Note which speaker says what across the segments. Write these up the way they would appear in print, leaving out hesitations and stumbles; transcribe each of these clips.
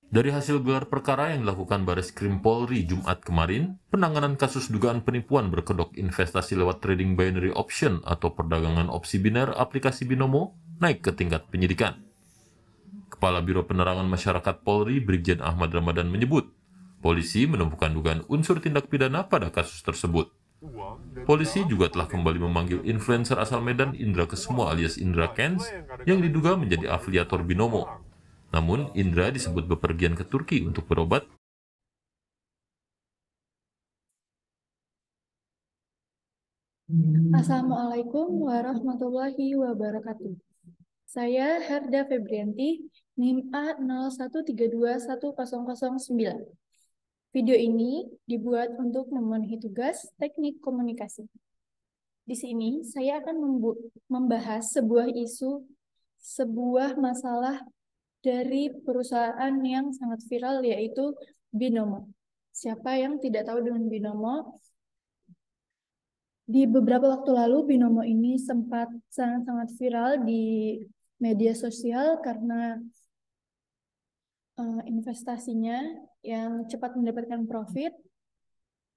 Speaker 1: Dari hasil gelar perkara yang dilakukan Bareskrim Polri Jumat kemarin, penanganan kasus dugaan penipuan berkedok investasi lewat trading binary option atau perdagangan opsi biner aplikasi Binomo naik ke tingkat penyidikan. Kepala Biro Penerangan Masyarakat Polri Brigjen Ahmad Ramadan menyebut, polisi menemukan dugaan unsur tindak pidana pada kasus tersebut. Polisi juga telah kembali memanggil influencer asal Medan Indra Kesuma alias Indra Kens yang diduga menjadi afiliator Binomo. Namun, Indra disebut bepergian ke Turki untuk berobat.
Speaker 2: Assalamualaikum warahmatullahi wabarakatuh. Saya Herda Febrianti, NIM A013210009. Video ini dibuat untuk memenuhi tugas teknik komunikasi. Di sini saya akan membahas sebuah masalah dari perusahaan yang sangat viral, yaitu Binomo. Siapa yang tidak tahu dengan Binomo? Di beberapa waktu lalu, Binomo ini sempat sangat-sangat viral di media sosial karena investasinya yang cepat mendapatkan profit,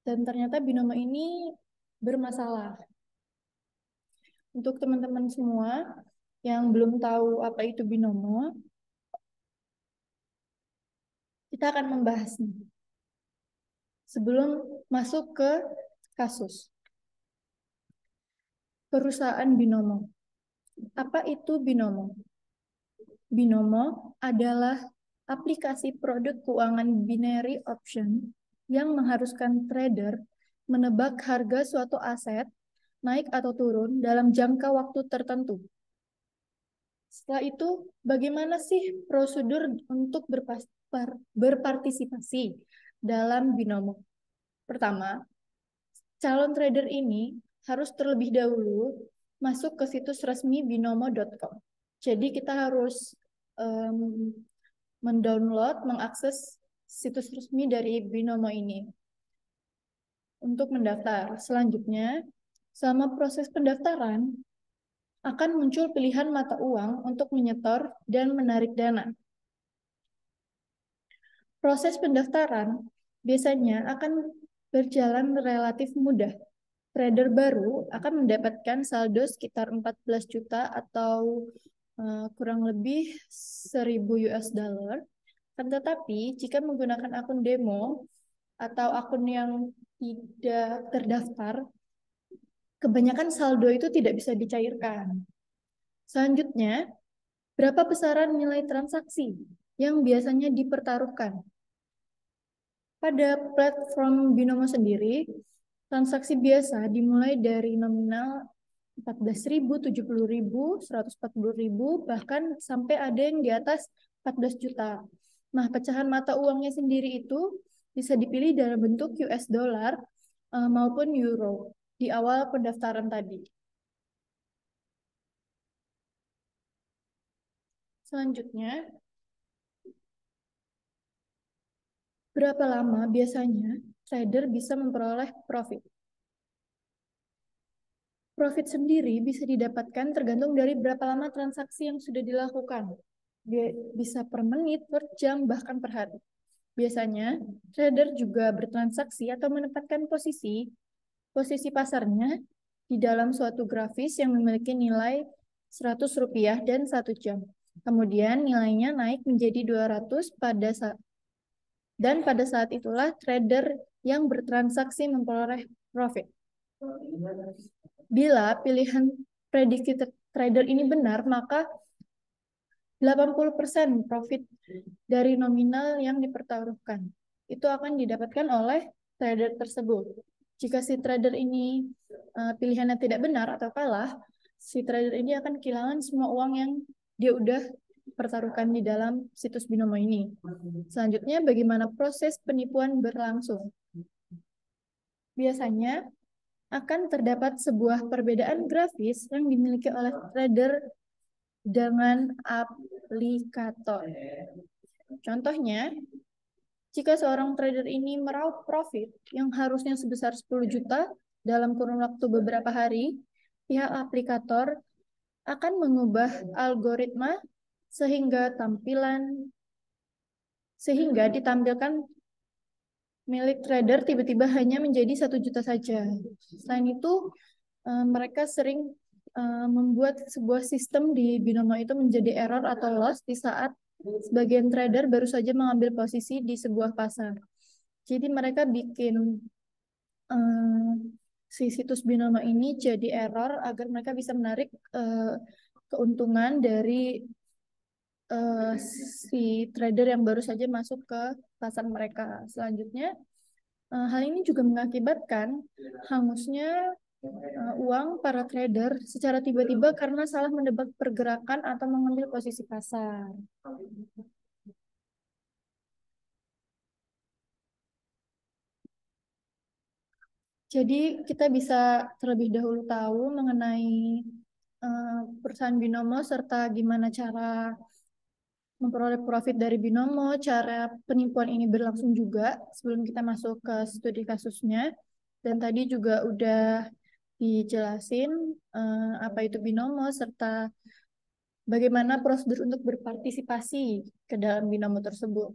Speaker 2: dan ternyata Binomo ini bermasalah. Untuk teman-teman semua yang belum tahu apa itu Binomo, kita akan membahasnya sebelum masuk ke kasus. Perusahaan Binomo. Apa itu Binomo? Binomo adalah aplikasi produk keuangan binary option yang mengharuskan trader menebak harga suatu aset naik atau turun dalam jangka waktu tertentu. Setelah itu, bagaimana sih prosedur untuk berpartisipasi dalam Binomo? Pertama, calon trader ini harus terlebih dahulu masuk ke situs resmi binomo.com. Jadi kita harus mendownload, mengakses situs resmi dari Binomo ini untuk mendaftar. Selanjutnya, selama proses pendaftaran, akan muncul pilihan mata uang untuk menyetor dan menarik dana. Proses pendaftaran biasanya akan berjalan relatif mudah. Trader baru akan mendapatkan saldo sekitar 14 juta atau kurang lebih 1.000 US dollar. Tetapi jika menggunakan akun demo atau akun yang tidak terdaftar, kebanyakan saldo itu tidak bisa dicairkan. Selanjutnya, berapa besaran nilai transaksi yang biasanya dipertaruhkan? Pada platform Binomo sendiri, transaksi biasa dimulai dari nominal 14.000, 70.000, 140.000, bahkan sampai ada yang di atas 14 juta. Nah, pecahan mata uangnya sendiri itu bisa dipilih dalam bentuk US dollar maupun euro di awal pendaftaran tadi. Selanjutnya, berapa lama biasanya trader bisa memperoleh profit? Profit sendiri bisa didapatkan tergantung dari berapa lama transaksi yang sudah dilakukan. Bisa per menit, per jam, bahkan per hari. Biasanya, trader juga bertransaksi atau menempatkan posisi pasarnya di dalam suatu grafis yang memiliki nilai Rp100 dan 1 jam. Kemudian nilainya naik menjadi 200 dan pada saat itulah trader yang bertransaksi memperoleh profit. Bila pilihan prediksi trader ini benar, maka 80% profit dari nominal yang dipertaruhkan itu akan didapatkan oleh trader tersebut. Jika si trader ini pilihannya tidak benar atau kalah, si trader ini akan kehilangan semua uang yang dia udah pertaruhkan di dalam situs Binomo ini. Selanjutnya, bagaimana proses penipuan berlangsung? Biasanya akan terdapat sebuah perbedaan grafis yang dimiliki oleh trader dengan aplikator. Contohnya, jika seorang trader ini meraup profit yang harusnya sebesar 10 juta dalam kurun waktu beberapa hari, pihak aplikator akan mengubah algoritma sehingga tampilan sehingga ditampilkan milik trader tiba-tiba hanya menjadi 1 juta saja. Selain itu, mereka sering membuat sebuah sistem di binomo itu menjadi error atau loss di saat sebagian trader baru saja mengambil posisi di sebuah pasar. Jadi mereka bikin si situs binomo ini jadi error agar mereka bisa menarik keuntungan dari si trader yang baru saja masuk ke pasar mereka. Selanjutnya, hal ini juga mengakibatkan hangusnya uang para trader secara tiba-tiba karena salah menebak pergerakan atau mengambil posisi pasar. Jadi kita bisa terlebih dahulu tahu mengenai perusahaan binomo serta gimana cara memperoleh profit dari binomo, cara penipuan ini berlangsung juga sebelum kita masuk ke studi kasusnya. Dan tadi juga udah dijelasin apa itu binomo serta bagaimana prosedur untuk berpartisipasi ke dalam binomo tersebut.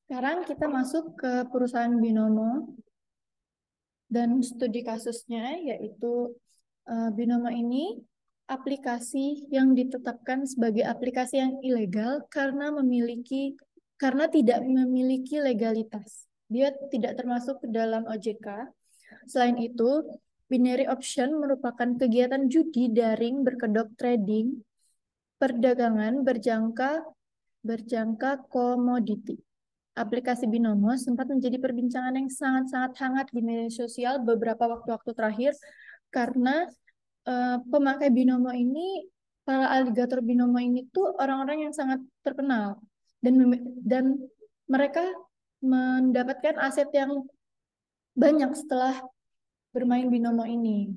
Speaker 2: Sekarang kita masuk ke perusahaan binomo dan studi kasusnya, yaitu binomo ini aplikasi yang ditetapkan sebagai aplikasi yang ilegal karena tidak memiliki legalitas. Dia tidak termasuk ke dalam OJK. Selain itu, binary option merupakan kegiatan judi daring berkedok trading, perdagangan berjangka komoditi. Aplikasi binomo sempat menjadi perbincangan yang sangat-sangat hangat di media sosial beberapa waktu-waktu terakhir karena pemakai binomo ini, para aligator binomo ini tuh orang-orang yang sangat terkenal dan mereka mendapatkan aset yang banyak setelah bermain binomo ini.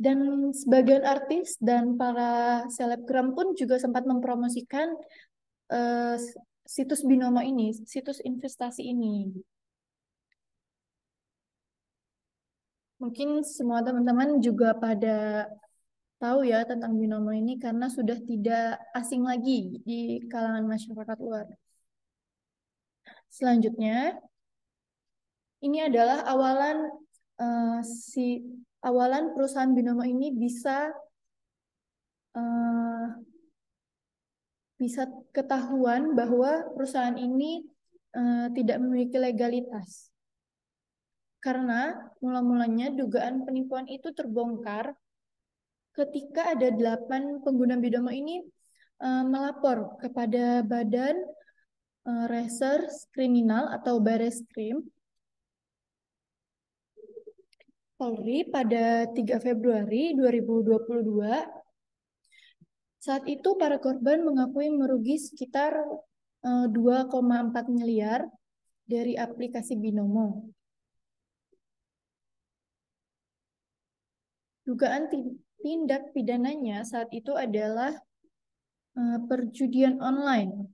Speaker 2: Dan sebagian artis dan para selebgram pun juga sempat mempromosikan situs binomo ini, situs investasi ini. Mungkin semua teman-teman juga pada tahu ya tentang binomo ini karena sudah tidak asing lagi di kalangan masyarakat luar. Selanjutnya, ini adalah uh, awalan perusahaan binomo ini uh, bisa ketahuan bahwa perusahaan ini tidak memiliki legalitas. Karena mula-mulanya dugaan penipuan itu terbongkar ketika ada 8 pengguna binomo ini melapor kepada Badan Reserse Kriminal atau Bareskrim Polri pada 3 Februari 2022. Saat itu para korban mengakui merugi sekitar 2,4 miliar dari aplikasi binomo. Dugaan tindak pidananya saat itu adalah perjudian online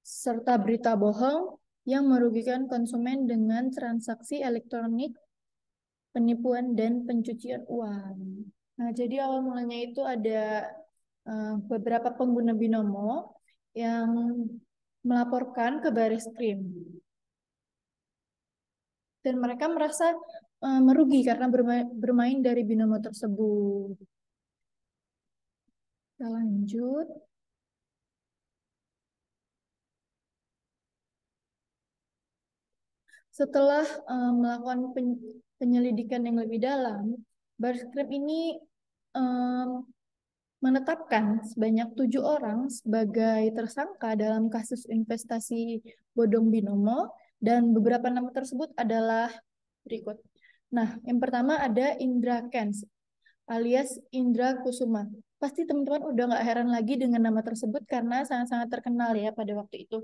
Speaker 2: serta berita bohong yang merugikan konsumen dengan transaksi elektronik, penipuan, dan pencucian uang. Nah, jadi awal mulanya itu ada beberapa pengguna binomo yang melaporkan ke Bareskrim. Dan mereka merasa merugi karena bermain dari binomo tersebut. Kita lanjut. Setelah melakukan penyelidikan yang lebih dalam, Bareskrim ini menetapkan sebanyak 7 orang sebagai tersangka dalam kasus investasi bodong binomo dan beberapa nama tersebut adalah berikut. Nah, yang pertama ada Indra Kents alias Indra Kusuma. Pasti teman-teman udah nggak heran lagi dengan nama tersebut karena sangat-sangat terkenal ya pada waktu itu.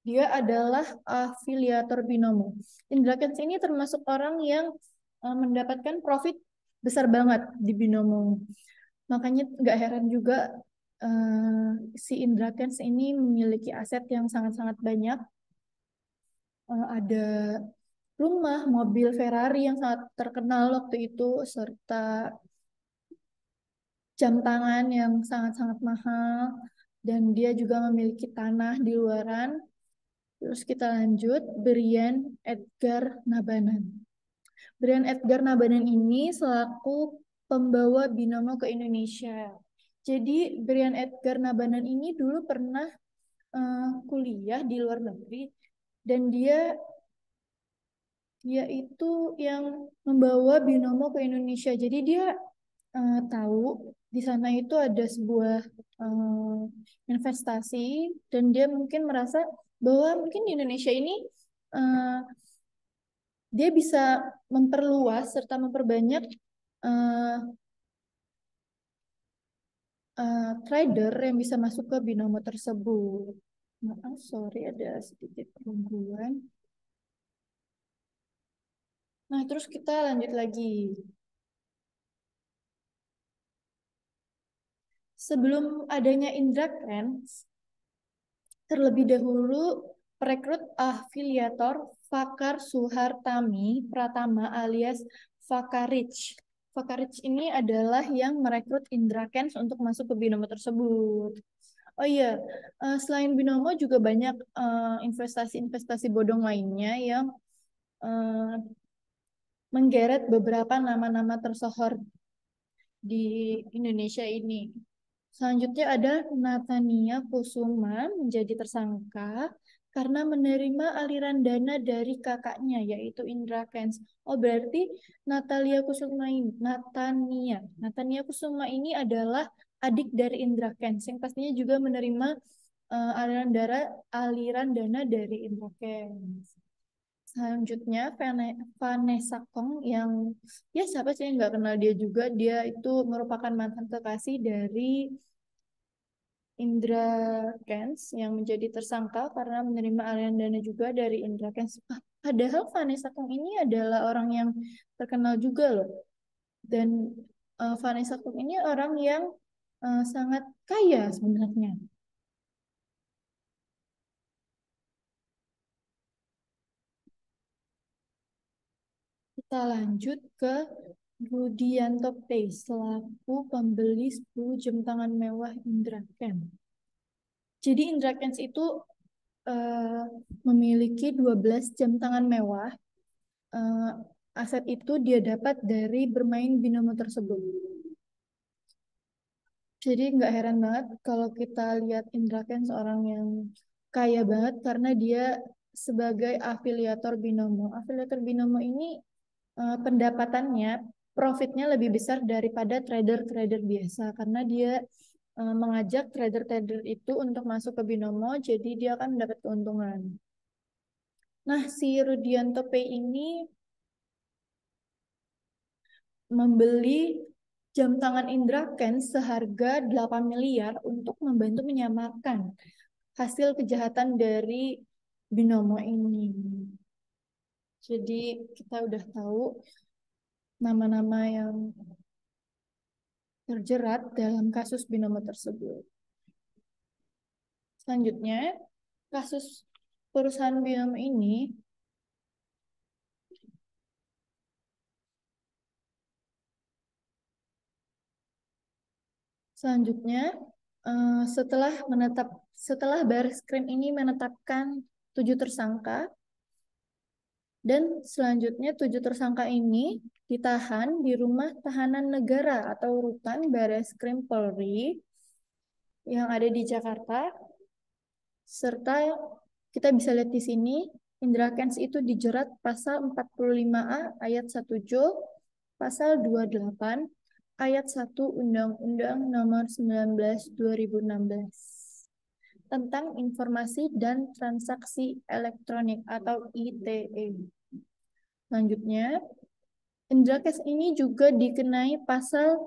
Speaker 2: Dia adalah afiliator binomo. Indra Kents ini termasuk orang yang mendapatkan profit besar banget di binomo. Makanya nggak heran juga si Indra Kents ini memiliki aset yang sangat-sangat banyak. Ada rumah, mobil Ferrari yang sangat terkenal waktu itu, serta jam tangan yang sangat-sangat mahal, dan dia juga memiliki tanah di luaran. Terus kita lanjut, Brian Edgar Nabanan. Brian Edgar Nabanan ini selaku pembawa binomo ke Indonesia. Jadi Brian Edgar Nabanan ini dulu pernah kuliah di luar negeri, dan dia dia itu yang membawa binomo ke Indonesia. Jadi dia tahu di sana itu ada sebuah investasi, dan dia mungkin merasa bahwa mungkin di Indonesia ini eh, dia bisa memperluas serta memperbanyak eh, trader yang bisa masuk ke binomo tersebut. Maaf, sorry ada sedikit gangguan. Nah, terus kita lanjut lagi. Sebelum adanya Indra Kents, terlebih dahulu perekrut afiliator Fakar Suhartami Pratama alias Fakarich. Fakarich ini adalah yang merekrut Indra Kents untuk masuk ke binomo tersebut. Oh iya, selain binomo juga banyak investasi-investasi bodong lainnya yang eh, menggeret beberapa nama-nama tersohor di Indonesia ini. Selanjutnya ada Natania Kusuma menjadi tersangka karena menerima aliran dana dari kakaknya yaitu Indra Kents. Oh, berarti Natania Kusuma ini adalah adik dari Indra Kents yang pastinya juga menerima aliran dana dari Indra Kents. Selanjutnya Vanessa Kong yang ya siapa sih yang nggak kenal dia juga. Dia itu merupakan mantan kekasih dari Indra Kents yang menjadi tersangka karena menerima aliran dana juga dari Indra Kents. Padahal Vanessa Kong ini adalah orang yang terkenal juga loh. Dan Vanessa Kong ini orang yang sangat kaya sebenarnya. Kita lanjut ke Rudianto Pay selaku pembeli 10 jam tangan mewah Indra Kents. Jadi Indra Kents itu eh, memiliki 12 jam tangan mewah. eh, Aset itu dia dapat dari bermain binomo tersebut. Jadi nggak heran banget kalau kita lihat Indra Kents seorang yang kaya banget karena dia sebagai afiliator binomo. Afiliator binomo ini pendapatannya, profitnya lebih besar daripada trader-trader biasa karena dia mengajak trader-trader itu untuk masuk ke binomo, jadi dia akan mendapat keuntungan. Nah, si Rudianto Pay ini membeli jam tangan Indra Kents seharga 8 miliar untuk membantu menyamarkan hasil kejahatan dari binomo ini. Jadi kita udah tahu nama-nama yang terjerat dalam kasus binomo tersebut. Selanjutnya, kasus perusahaan binomo ini selanjutnya setelah Barreskrim ini menetapkan 7 tersangka, dan selanjutnya 7 tersangka ini ditahan di rumah tahanan negara atau rutan Barreskrim Polri yang ada di Jakarta, serta kita bisa lihat di sini Indra Kents itu dijerat pasal 45A ayat 1 Jul, pasal 28 ayat 1 Undang-Undang Nomor 19 2016 tentang informasi dan transaksi elektronik atau ITE. Selanjutnya, Indra Kents ini juga dikenai pasal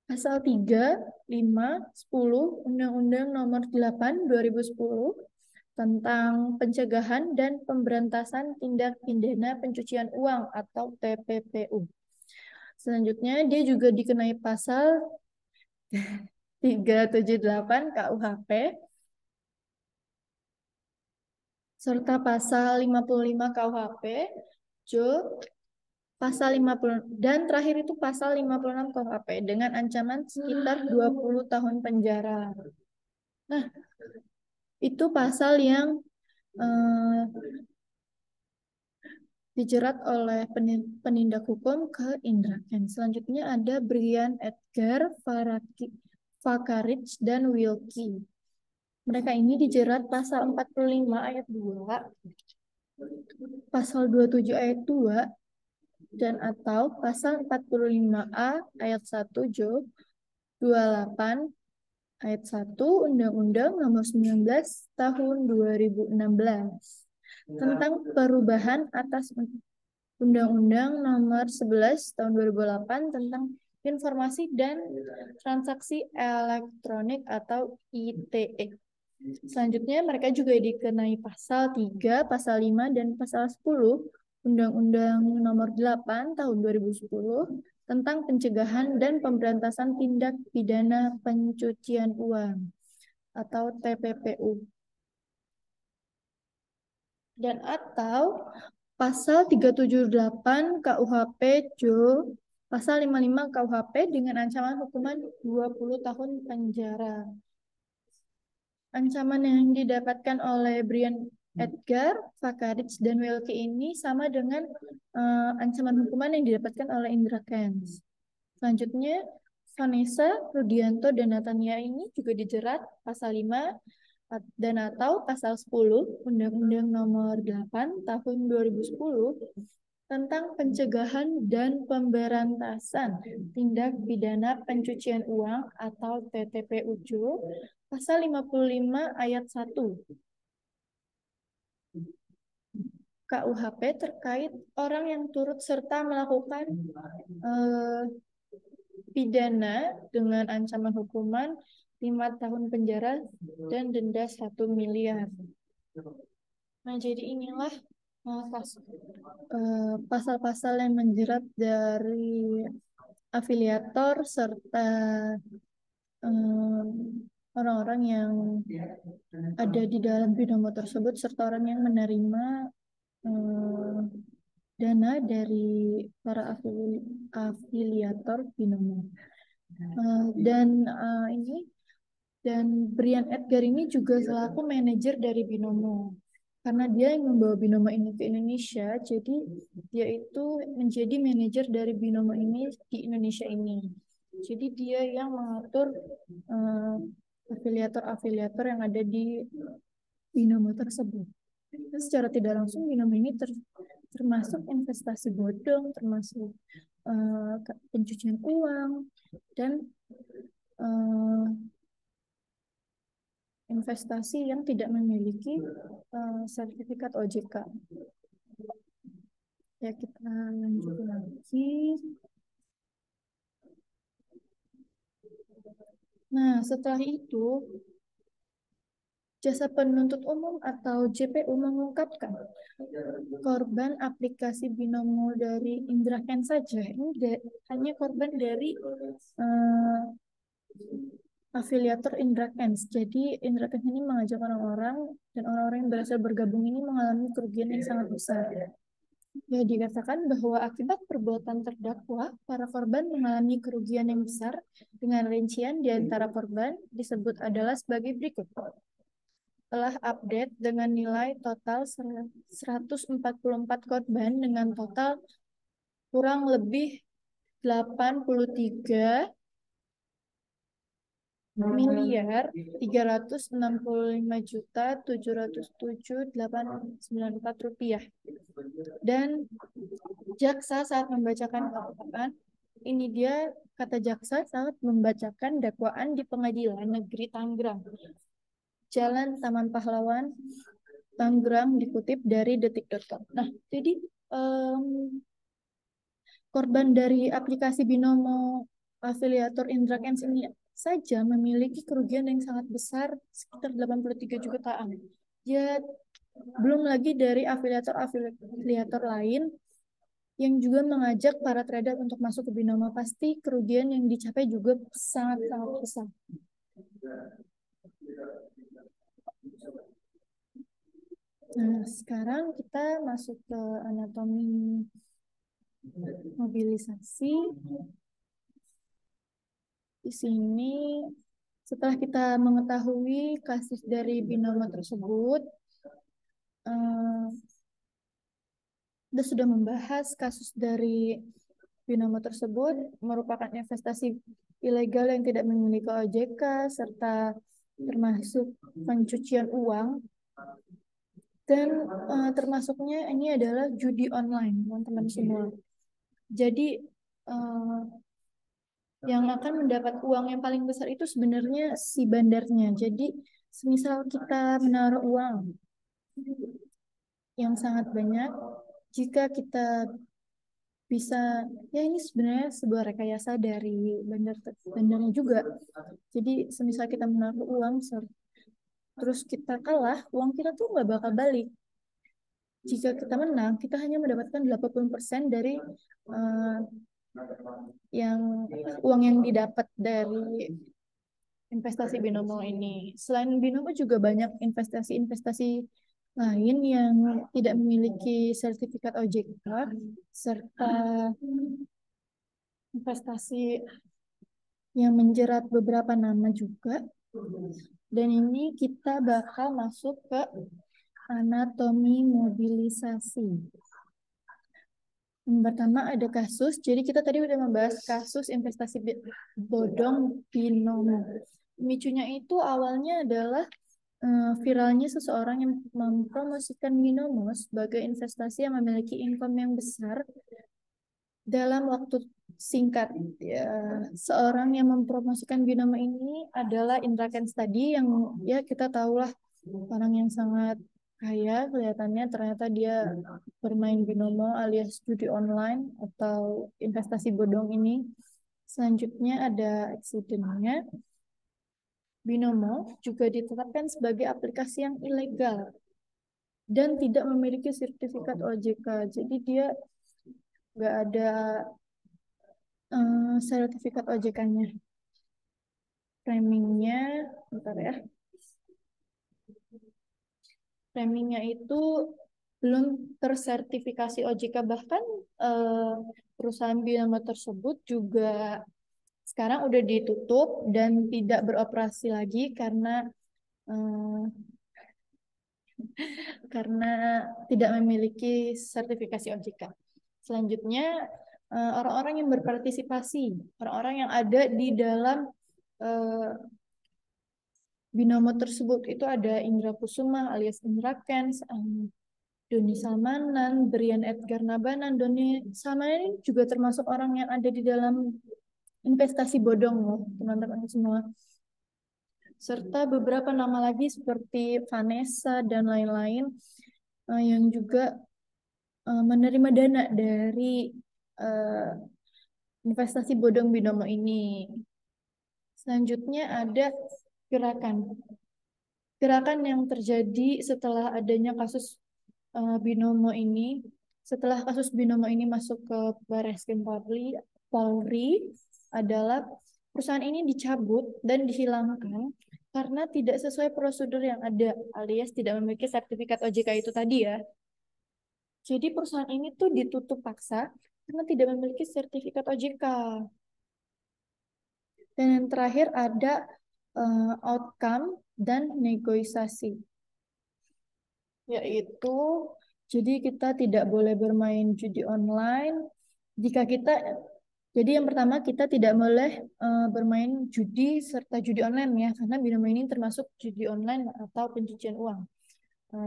Speaker 2: 3, 5, 10 Undang-Undang Nomor 8 2010 tentang pencegahan dan pemberantasan tindak pidana pencucian uang atau TPPU. Selanjutnya, dia juga dikenai pasal 378 KUHP serta pasal 55 KUHP, Jo, pasal 50 dan terakhir itu pasal 56 KUHP dengan ancaman sekitar 20 tahun penjara. Nah, itu pasal yang dijerat oleh penindak hukum ke Indra Kents. Selanjutnya ada Brian Edgar Vakarich dan Wilkie. Mereka ini dijerat pasal 45 ayat 2, pasal 27 ayat 2, dan atau pasal 45A ayat 1 Jo 28 ayat 1 Undang-Undang Nomor 19 Tahun 2016 tentang perubahan atas Undang-Undang Nomor 11 Tahun 2008 tentang Informasi dan Transaksi Elektronik atau ITE. Selanjutnya mereka juga dikenai pasal 3, pasal 5, dan pasal 10 Undang-Undang Nomor 8 Tahun 2010 tentang pencegahan dan pemberantasan tindak pidana pencucian uang atau TPPU. Dan atau pasal 378 KUHP Jo, pasal 55 KUHP dengan ancaman hukuman 20 tahun penjara. Ancaman yang didapatkan oleh Brian Edgar, Vakarich, dan Wilkie ini sama dengan ancaman hukuman yang didapatkan oleh Indra Kents. Selanjutnya, Vanessa, Rudianto, dan Natania ini juga dijerat pasal 5 dan atau pasal 10 Undang-Undang Nomor 8 Tahun 2010 tentang pencegahan dan pemberantasan tindak pidana pencucian uang atau TPPU pasal 55 ayat 1 KUHP terkait orang yang turut serta melakukan pidana dengan ancaman hukuman 5 tahun penjara dan denda 1 miliar. Nah, jadi inilah pasal-pasal yang menjerat dari afiliator serta orang-orang yang ada di dalam binomo tersebut serta orang yang menerima dana dari para afiliator binomo. Dan Brian Edgar ini juga selaku manajer dari binomo. Karena dia yang membawa binomo ini ke Indonesia, jadi dia itu menjadi manajer dari binomo ini di Indonesia ini. Jadi dia yang mengatur afiliator-afiliator yang ada di binomo tersebut. Dan secara tidak langsung binomo ini termasuk investasi bodong, termasuk pencucian uang, dan investasi yang tidak memiliki sertifikat OJK. Ya, kita lanjut lagi. Nah, setelah itu, Jasa Penuntut Umum atau JPU mengungkapkan korban aplikasi binomo dari Indra Kents saja. Ini hanya korban dari afiliator Indra Kents. Jadi Indra Kents ini mengajak orang-orang dan orang-orang yang berhasil bergabung ini mengalami kerugian yang sangat besar. Ya, dikatakan bahwa akibat perbuatan terdakwa, para korban mengalami kerugian yang besar dengan rincian di antara korban disebut adalah sebagai berikut. Telah update dengan nilai total 144 korban dengan total kurang lebih 83 miliar 365.707.894 rupiah. Dan jaksa saat membacakan dakwaan, ini dia kata jaksa saat membacakan dakwaan di Pengadilan Negeri Tangerang, Jalan Taman Pahlawan, Tangerang, dikutip dari detik.com. Nah, jadi korban dari aplikasi binomo afiliator Indra Kents ini saja memiliki kerugian yang sangat besar, sekitar 83 jutaan. Ya, belum lagi dari afiliator lain yang juga mengajak para trader untuk masuk ke binomo, pasti kerugian yang dicapai juga sangat-sangat besar. Nah, sekarang kita masuk ke anatomi mobilisasi. Di sini, setelah kita mengetahui kasus dari binomo tersebut, eh, kita sudah membahas kasus dari binomo tersebut merupakan investasi ilegal yang tidak memiliki OJK serta termasuk pencucian uang dan termasuknya ini adalah judi online, teman-teman semua. Jadi yang akan mendapat uang yang paling besar itu sebenarnya si bandarnya. Jadi, semisal kita menaruh uang yang sangat banyak, jika kita bisa, ya ini sebenarnya sebuah rekayasa dari bandarnya juga. Jadi, semisal kita menaruh uang, terus kita kalah, uang kita tuh nggak bakal balik. Jika kita menang, kita hanya mendapatkan 80% dari uh, uang yang didapat dari investasi binomo ini. Selain binomo juga banyak investasi-investasi lain yang tidak memiliki sertifikat OJK serta investasi yang menjerat beberapa nama juga. Dan ini kita bakal masuk ke anatomi mobilisasi. Yang pertama ada kasus. Jadi kita tadi udah membahas kasus investasi bodong binomo. Pemicunya itu awalnya adalah viralnya seseorang yang mempromosikan binomo sebagai investasi yang memiliki income yang besar dalam waktu singkat. Ya, seorang yang mempromosikan binomo ini adalah Indra Kents tadi yang ya kita tahulah orang yang sangat kaya kelihatannya, ternyata dia bermain binomo alias judi online atau investasi bodong ini. Selanjutnya ada accident-nya. Binomo juga ditetapkan sebagai aplikasi yang ilegal dan tidak memiliki sertifikat OJK. Jadi dia nggak ada sertifikat OJK-nya. Framingnya, bentar ya. Framingnya itu belum tersertifikasi OJK, bahkan perusahaan binomo tersebut juga sekarang udah ditutup dan tidak beroperasi lagi eh, karena tidak memiliki sertifikasi OJK. Selanjutnya, orang-orang yang berpartisipasi, orang-orang yang ada di dalam eh, binomo tersebut itu ada Indra Kusuma alias Indra Kents, Doni Salmanan, Brian Edgar Nabanan. Doni Salmanan ini juga termasuk orang yang ada di dalam investasi bodong loh, teman-teman semua. Serta beberapa nama lagi seperti Vanessa dan lain-lain yang juga menerima dana dari uh, investasi bodong binomo ini. Selanjutnya ada gerakan. Gerakan yang terjadi setelah adanya kasus binomo ini, setelah kasus binomo ini masuk ke Barreskrim Polri adalah perusahaan ini dicabut dan dihilangkan karena tidak sesuai prosedur yang ada, alias tidak memiliki sertifikat OJK itu tadi ya. Jadi perusahaan ini tuh ditutup paksa karena tidak memiliki sertifikat OJK. Dan yang terakhir ada outcome dan negosiasi. Yaitu, jadi kita tidak boleh bermain judi online. Jadi yang pertama kita tidak boleh bermain judi serta judi online ya, karena binomo ini termasuk judi online atau pencucian uang.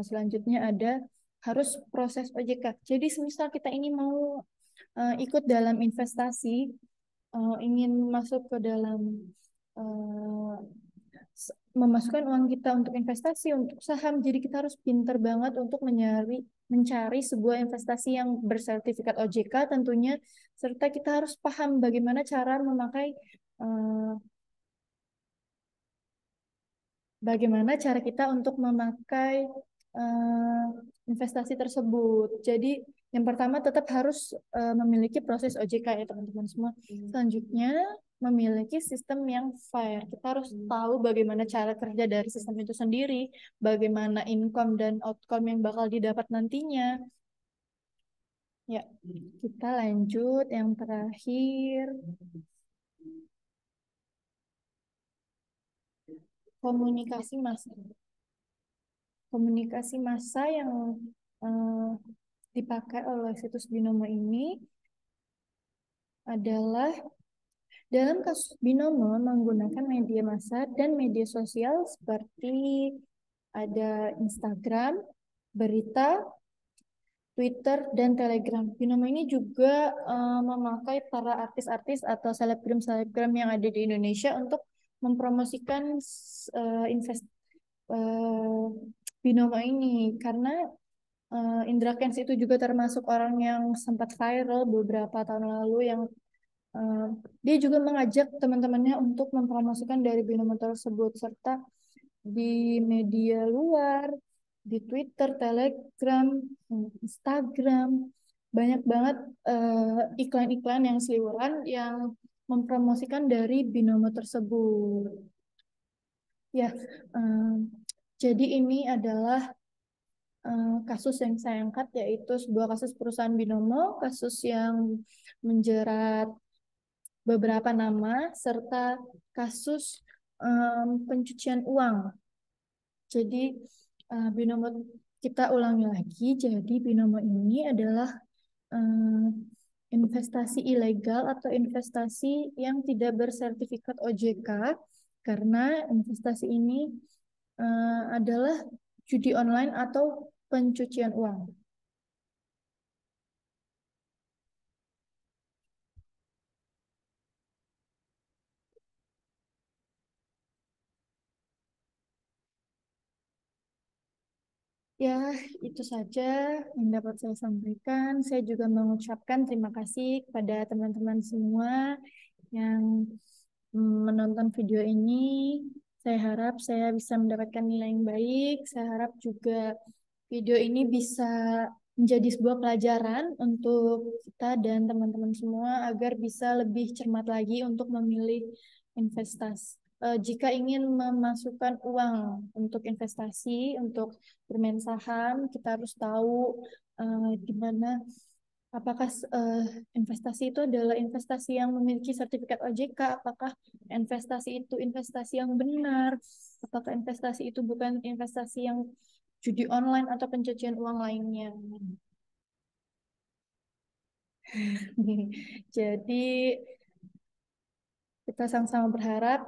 Speaker 2: Selanjutnya ada harus proses OJK. Jadi semisal kita ini mau ikut dalam investasi, ingin masuk ke dalam uh, memasukkan uang kita untuk investasi, untuk saham, jadi kita harus pintar banget untuk mencari sebuah investasi yang bersertifikat OJK tentunya, serta kita harus paham bagaimana cara bagaimana cara kita untuk memakai investasi tersebut. Jadi Yang pertama tetap harus memiliki proses OJK ya teman-teman semua. Selanjutnya memiliki sistem yang fair. Kita harus tahu bagaimana cara kerja dari sistem itu sendiri, bagaimana income dan outcome yang bakal didapat nantinya. Ya, kita lanjut yang terakhir, komunikasi massa. Komunikasi massa yang eh, dipakai oleh situs Binomo ini adalah dalam kasus Binomo menggunakan media massa dan media sosial seperti ada Instagram, berita, Twitter, dan Telegram. Binomo ini juga memakai para artis-artis atau selebgram-selebgram yang ada di Indonesia untuk mempromosikan invest eh, Binomo ini karena Indra Kents itu juga termasuk orang yang sempat viral beberapa tahun lalu yang eh, dia juga mengajak teman-temannya untuk mempromosikan dari binomo tersebut serta di media luar, di Twitter, Telegram, Instagram, banyak banget iklan-iklan yang seliweran yang mempromosikan dari binomo tersebut. Ya, eh, jadi ini adalah kasus yang saya angkat yaitu sebuah kasus perusahaan binomo, kasus yang menjerat beberapa nama serta kasus pencucian uang. Jadi binomo kita ulangi lagi. Jadi binomo ini adalah investasi ilegal atau investasi yang tidak bersertifikat OJK karena investasi ini adalah judi online atau pencucian uang. Ya, itu saja yang dapat saya sampaikan. Saya juga mengucapkan terima kasih kepada teman-teman semua yang menonton video ini. Saya harap saya bisa mendapatkan nilai yang baik. Saya harap juga video ini bisa menjadi sebuah pelajaran untuk kita dan teman-teman semua agar bisa lebih cermat lagi untuk memilih investasi. Jika ingin memasukkan uang untuk investasi, untuk bermain saham, kita harus tahu di mana apakah investasi itu adalah investasi yang memiliki sertifikat OJK, apakah investasi itu investasi yang benar, apakah investasi itu bukan investasi yang judi online atau pencucian uang lainnya. Jadi kita sama-sama berharap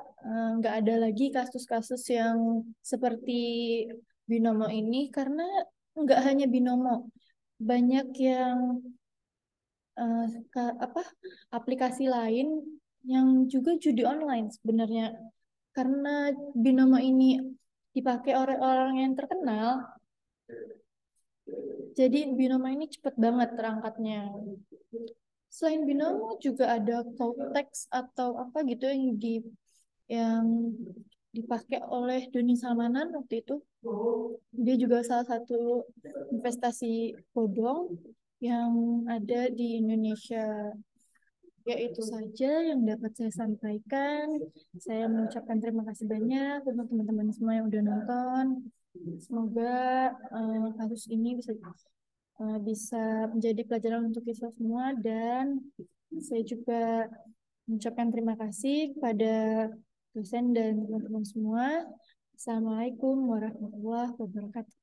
Speaker 2: nggak ada lagi kasus-kasus yang seperti Binomo ini karena nggak hanya Binomo, banyak yang eh, apa aplikasi lain yang juga judi online sebenarnya karena Binomo ini dipakai oleh orang yang terkenal, jadi Binomo ini cepat banget terangkatnya. Selain Binomo juga ada Cautex atau apa gitu yang dipakai oleh Doni Salmanan waktu itu. Dia juga salah satu investasi bodong yang ada di Indonesia. Ya itu saja yang dapat saya sampaikan. Saya mengucapkan terima kasih banyak untuk teman-teman semua yang udah nonton. Semoga kasus ini bisa menjadi pelajaran untuk kita semua dan saya juga mengucapkan terima kasih kepada dosen dan teman-teman semua. Assalamualaikum warahmatullahi wabarakatuh.